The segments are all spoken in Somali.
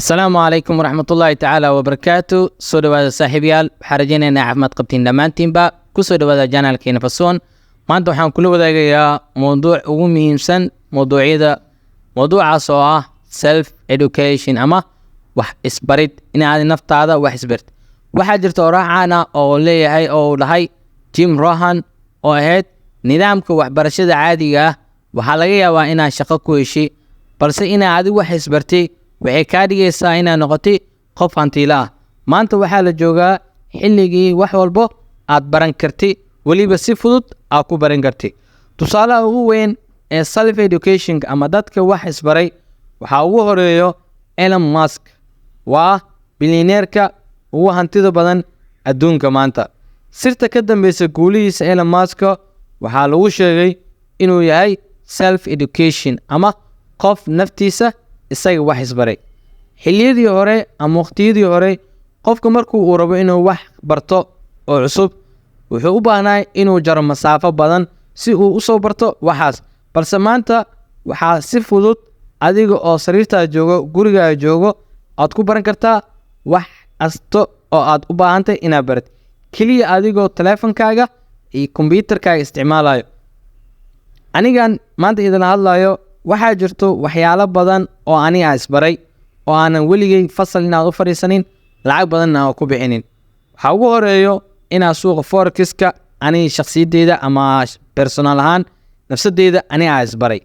السلام عليكم ورحمة الله تعالى وبركاته. سو dhawaada saaxiibayaal, waxaan rajaynayaa inaad caafimaad qabtiin dhammaantiinba. ku soo dhawaada janaalkeena Fasoon. Maanta waxaan kula wadaagayaa mowduuc ugu muhiimsan mowduucaas oo ah self education ama wax isbarid, inaad naftaada wax isbarid. waxaa jirta oraacana oo leeyahay oo dhahay Jim Rohn oo ahayd nidaamka waxbarashada caadiga ah waxaa laga yaabaa inaad shaqo ku heshay, balse inaad adigu wax isbartay waxay ka dhigaysaa inaad noqotay qof hantiila ah. maanta waxaa la joogaa xilligii wax walbo aad baran kartay, waliba si fudud aad ku baran kartay. tusaalaha ugu weyn ee self education ama dadka wax isbaray waxaa ugu horeeyo Elon Musk, waa bilyaneerka ugu hantida badan adduunka maanta. sirta ka dambeysa guulihiisa Elon Musk waxaa lagu sheegay inuu yahay self education ama qof naftiisa isaga wax isbaray. xilliyadii hore ama waqtiyadii hore qofka markuu uu rabo inuu wax barto oo cusub wuxuu u baahnaa inuu jaro masaafo badan si uu u soo barto waxaas, balse maanta waxaa si fudud adiga oo sariirtaada joogo, gurigaaga joogo, aad ku baran kartaa wax kasta oo aad u baahantahay inaad barat, keliya adigoo taleefankaaga iyo kombiyuutarkaaga isticmaalayo. anigan maanta idin hadlayo waxaa jirto waxyaalo badan oo aniga isbaray oo aanan weligay fasal inaad u fadhiisanin, lacag badan aan ku bixinin. waxaa ugu horeeyo inaa suuqa forex-ka aniga shakhsiyadeeda ama personal ahaan nafsadeeda aniga isbaray.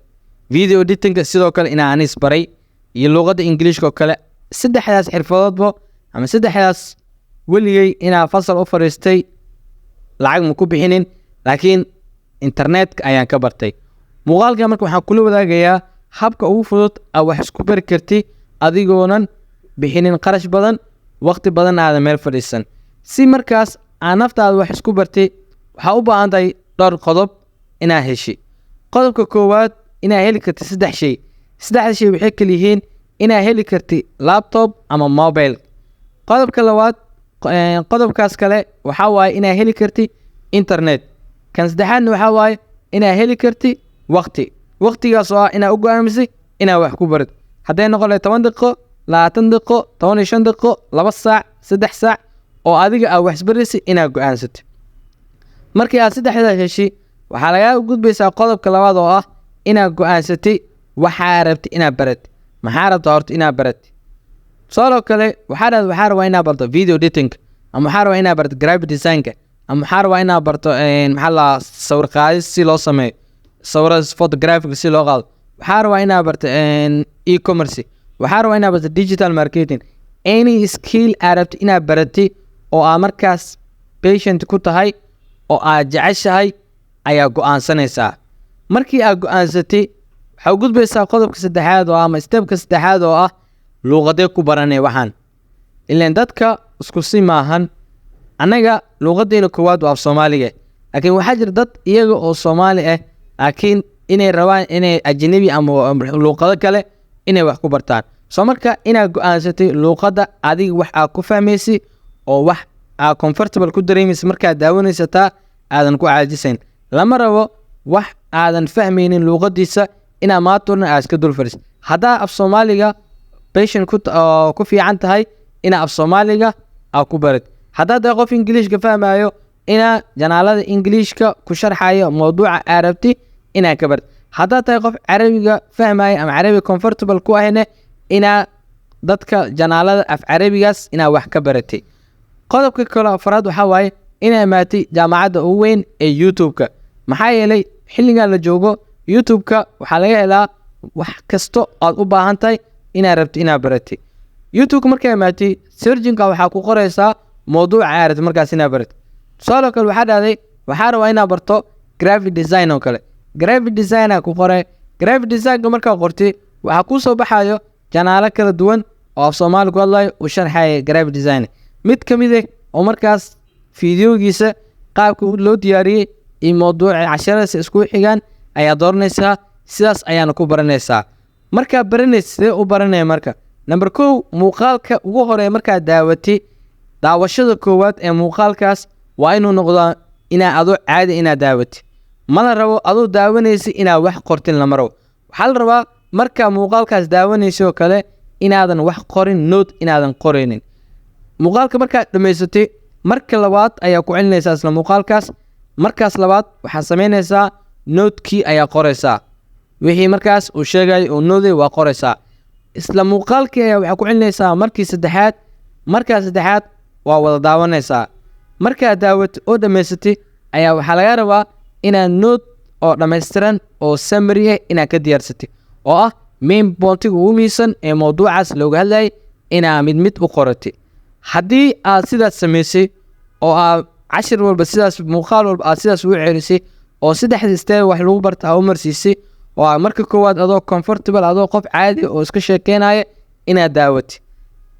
video editing sidoo kale inaa aniga isbaray, iyo luqadda Ingiriiska oo kale. saddexdaas xirfadoodba ama saddexdaas weligay inaa fasal u fadhiistay lacag ma ku bixinin, laakiin internetka ayaan ka bartay. muuqaalka marka waxaan kula wadaagayaa habka ugu fudud aad wax isku bari kartid adigoonan bixinin qarash badan, waqti badan aadan meel fadhiisan. si markaas aad naftaada wax isku bartay waxaa u baahan tahay dhowr qodob inaad heshay. qodobka koowaad inaad heli kartid saddex shay. saddexda shay waxay kala yihiin inaad heli kartid laptop ama mobile. qodobka labaad qodobkaas kale waxaa waaye inaad heli kartid internet. kan saddexaadna waxaa waaye inaad heli kartid waqtigaas oo ah inaad u go'aamisay inaad wax ku barid. hadday noqon lahayd 10 daqiiqo, 20 daqiiqo, 15 daqiiqo, 2 saac, 3 saac oo adiga aad wax isbaraysay inaad go'aansatay. markii aad saddexdaas heshay waxaa lagaa gudbaysaa qodobka labaad oo ah inaad go'aansatay waxaa rabtay inaad barat. maxaa rabtaa horta inaad barat? sidoo kale waxaa rabaa inaad barto video editing, ama waxaa rabaa inaad barto graphic design-ka, ama waxaa rabaa inaad barto sawir qaadis si loo sameeyo, sawirada photographic si loo qaado. waxaa rabaa inaad barto e-commerce, waxaa rabaa inaad barto digital marketing. any skill aad rabtay inaad baratay oo aad markaas patient ku tahay oo aad jeceshahay ayaa go'aansanaysaa. markii aad go'aansatay waxaa u gudbaysaa qodobka saddexaad oo ama stepka saddexaad oo ah luqadee ku baranay waxaan. ileen dadka isku si maahan. anaga luqadeena koowaad waa Soomaaliga, laakiin waxaa jira dad iyaga oo Soomaali ah laakiin inay rabaan inay ajnabi ama luqado kale inay wax ku bartaan. soo marka inaad go'aansatay luqadda adiga wax aad ku fahmaysid oo wax aad comfortable ku dareemaysid markaad daawanaysataa aadan ku caajisayn. lama rabo wax aadan fahmaynin luqadiisa inaad maatoona aad iska dul fadhiisid. haddaa af Soomaaliga patient ku fiican tahay inaad af Soomaaliga aad ku barid. haddaa tahay qof Ingiriiska fahmayo inaad janaalada Ingiriiska ku sharxayo mowduuca aad rabtay inaad ka barid. haddaa tahay qof Carabiga fahmayo ama Carabi comfortable ku ahayna inaad dadka janaalada af Carabigaas inaad wax ka baratay. qodobka kale afraad waxaa waaye inaad imaatay jaamacadda ugu weyn ee YouTube-ka. maxaa yeelay xilligan la joogo YouTube-ka waxaa laga helaa wax kasto aad u baahan tahay inaad rabtay inaad baratay. YouTube-ka markaa imaatay searching-ka waxaa ku qoraysaa mowduuca aad rabtay markaas inaad baratay. sidoo kale waxaa dhahday waxaa rabaa inaad barto graphic design oo kale. graphic design ku qoray. graphic design-ka markaa qortay waxaa kuu soo baxayo janaalo kala duwan oo af Soomaali ku hadlayo u sharxaya graphic design. mid ka mid ah oo markaas fiidiyogiisa qaabka loo diyaariyay iyo mowduuca casharada isku xigaan ayaa dooranaysaa. sidaas ayaana ku baranaysaa. markaa baranaysid sidee u baranaya marka? number 1 muuqaalka ugu horeeya markaa daawatay, daawashada koowaad ee muuqaalkaas waa inuu noqdaa inaad adoo caadi inaad daawatay. mana rabo adoo daawanaysa inaad wax qortin. lama rabo. waxaa la rabaa markaa muuqaalkaas daawanaysa oo kale inaadan wax qorin note inaadan qoraynin. muuqaalka markaad dhamaysatay marka labaad ayaa ku celinaysaa isla muuqaalkaas. markaas labaad waxaad samaynaysaa note-kii ayaa qoraysaa, wixii markaas uu sheegay oo note waa qoraysaa. isla muuqaalkii ayaa waxaa ku celinaysaa markii saddexaad. markaa saddexaad waa wada daawanaysaa. markaad daawatay oo dhamaysatay ayaa waxaa laga rabaa inaad note oo dhammaystiran oo summary ah inaad ka diyaarsatay, oo ah main point-iga ugu muhiimsan ee mawduucaas looga hadlayay inaad mid mid u qoratay. haddii aad sidaas samaysay oo aad cashir walba sidaas muuqaal walba aad sidaas ugu celisay oo saddexdii step wax lagu barta u marsiisay, oo marka koowaad adoo comfortable adoo qof caadi oo iska sheekeynaya inaad daawatay.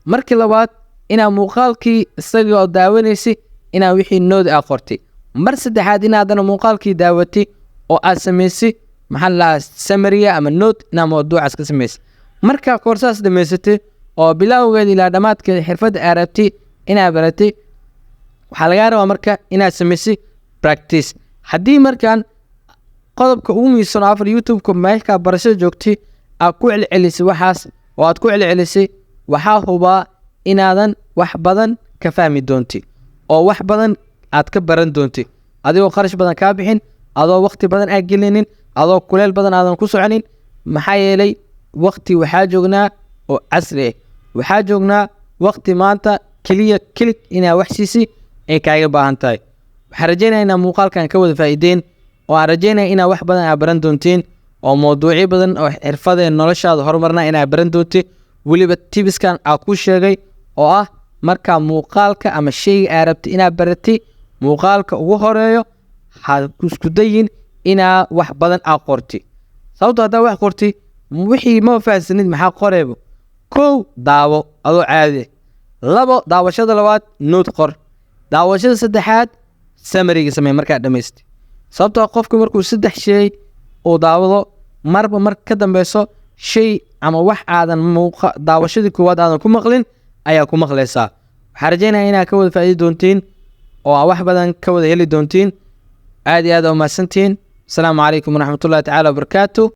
markii labaad inaad muuqaalkii isaga oo daawanaysay inaad wixii note aad qortay. mar saddexaad inaadana muuqaalkii daawatay oo aad samaysay maxaa la summary ama note inaad mawduucaas ka samaysay. markaa koorsaas dhamaysatay oo bilowgeeda ilaa dhamaadkeeda xirfadda aad rabtay inaad baratay, waxaa laga rabaa marka inaad samaysay practice. haddii markaan qodobka ugu muhiimsan oo afar YouTube-ka meesha barashada joogtay aad ku celcelisay waxaas oo aad ku celcelisay, waxaa hubaa inaadan wax badan ka fahmi doonti oo wax badan aad ka baran doonti adigoo kharash badan kaa bixin, adoo waqti badan aad gelinin, adoo kuleel badan aadan ku soconin. maxaa yeelay waqti waxaa joognaa oo casri ah, waxaa joognaa waqti maanta keliya kilik inaad wax siisi ay kaaga baahan tahay. waxaan rajaynayaa inaad muuqaalkan ka wada faa'iideen, oo aan rajaynayaa inaad wax badan aad baran doontiin oo mawduucyo badan oo xirfadee noloshaada horumarna inaad baran doontiin. weliba tibiskan aad ku sheegay oo ah markaa muuqaalka ama shayga aad rabtay inaad baratay muuqaalka ugu horeeyo ha isku dayin inaad wax badan aad qortay. sababtoo haddaa wax qortay wixii ma fahansanid maxaa qoreebo. kow daawo adoo caadi. labo daawashada labaad note qor. daawashada saddexaad summary-ga samee markaad dhamaystay. sababtoo qofku markuu saddex shay uu daawado marba mar ka dambeyso shay ama wax aadan daawashadii koowaad aadan ku maqlin ayaa ku maqlaysaa. waxaan rajaynayaa inaad ka wada faa'iidi doontiin oo aad wax badan ka wada heli doontiin. aad iyo aad u mahadsantihiin. asalaamu calaykum waraxmatullahi tacaala wabarakaatu.